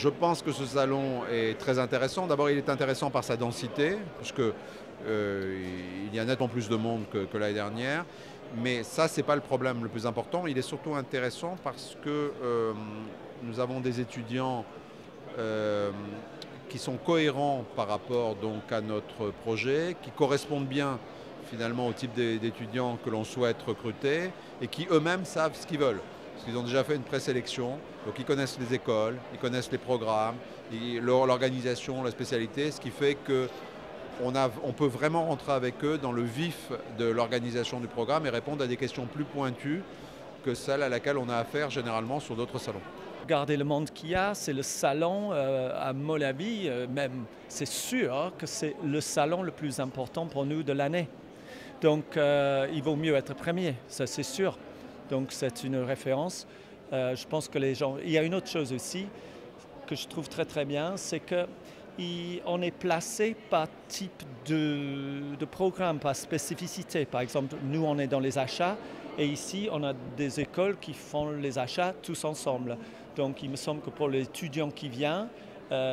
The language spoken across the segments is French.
Je pense que ce salon est très intéressant. D'abord, il est intéressant par sa densité, puisque il y a nettement plus de monde que l'année dernière. Mais ça, ce n'est pas le problème le plus important. Il est surtout intéressant parce que nous avons des étudiants qui sont cohérents par rapport donc, à notre projet, qui correspondent bien finalement au type d'étudiants que l'on souhaite recruter et qui eux-mêmes savent ce qu'ils veulent. Parce qu'ils ont déjà fait une présélection, donc ils connaissent les écoles, ils connaissent les programmes, l'organisation, la spécialité, ce qui fait qu'on peut vraiment rentrer avec eux dans le vif de l'organisation du programme et répondre à des questions plus pointues que celles à laquelle on a affaire généralement sur d'autres salons. Regardez le monde qu'il y a, c'est le salon, à mon avis, même c'est sûr que c'est le salon le plus important pour nous de l'année. Donc il vaut mieux être premier, ça c'est sûr. Donc c'est une référence. Je pense que les gens... Il y a une autre chose aussi que je trouve très très bien, c'est qu'on est placé par type de programme, par spécificité. Par exemple, nous on est dans les achats et ici on a des écoles qui font les achats tous ensemble. Donc il me semble que pour l'étudiant qui vient,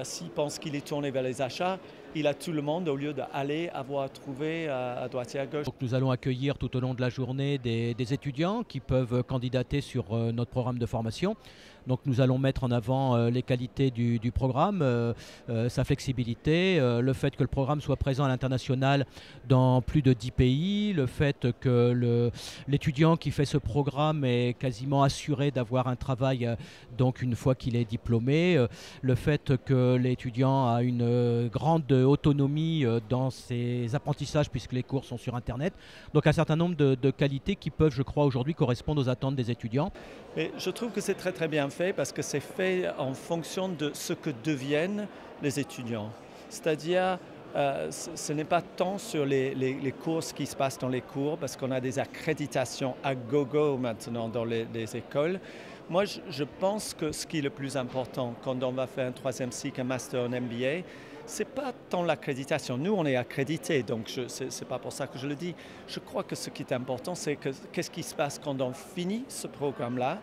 s'il pense qu'il est tourné vers les achats, il a tout le monde au lieu d'aller avoir trouvé à droite et à gauche. Donc nous allons accueillir tout au long de la journée des étudiants qui peuvent candidater sur notre programme de formation. Donc nous allons mettre en avant les qualités du programme, sa flexibilité, le fait que le programme soit présent à l'international dans plus de 10 pays, le fait que l'étudiant qui fait ce programme est quasiment assuré d'avoir un travail donc une fois qu'il est diplômé, le fait que l'étudiant a une grande autonomie dans ses apprentissages puisque les cours sont sur Internet. Donc un certain nombre de qualités qui peuvent, je crois, aujourd'hui correspondre aux attentes des étudiants. Et je trouve que c'est très très bien fait parce que c'est fait en fonction de ce que deviennent les étudiants. C'est-à-dire, ce n'est pas tant sur les courses qui se passent dans les cours parce qu'on a des accréditations à gogo maintenant dans les écoles. Moi, je pense que ce qui est le plus important quand on va faire un troisième cycle, un master, un MBA, ce n'est pas tant l'accréditation. Nous, on est accrédités, donc ce n'est pas pour ça que je le dis. Je crois que ce qui est important, c'est qu'est-ce qui se passe quand on finit ce programme-là.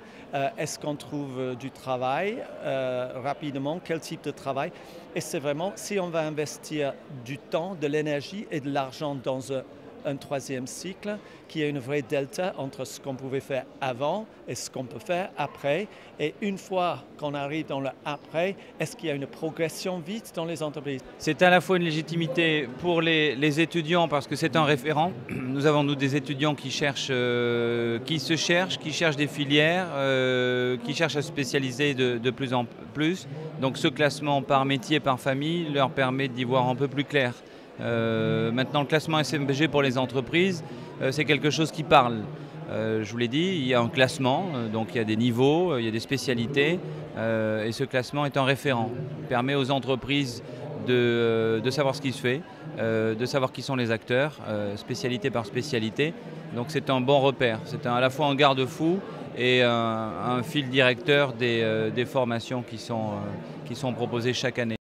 Est-ce qu'on trouve du travail rapidement? Quel type de travail? Et c'est vraiment, si on va investir du temps, de l'énergie et de l'argent dans un troisième cycle, qui a une vraie delta entre ce qu'on pouvait faire avant et ce qu'on peut faire après. Et une fois qu'on arrive dans le après, est-ce qu'il y a une progression vite dans les entreprises? C'est à la fois une légitimité pour les étudiants parce que c'est un référent. Nous avons des étudiants qui cherchent, qui cherchent des filières, qui cherchent à se spécialiser de plus en plus. Donc ce classement par métier, par famille leur permet d'y voir un peu plus clair. Maintenant, le classement SMBG pour les entreprises, c'est quelque chose qui parle. Je vous l'ai dit, il y a un classement, donc il y a des niveaux, il y a des spécialités, et ce classement est un référent. Il permet aux entreprises de savoir ce qui se fait, de savoir qui sont les acteurs, spécialité par spécialité. Donc c'est un bon repère, c'est à la fois un garde-fou et un fil directeur des formations qui sont proposées chaque année.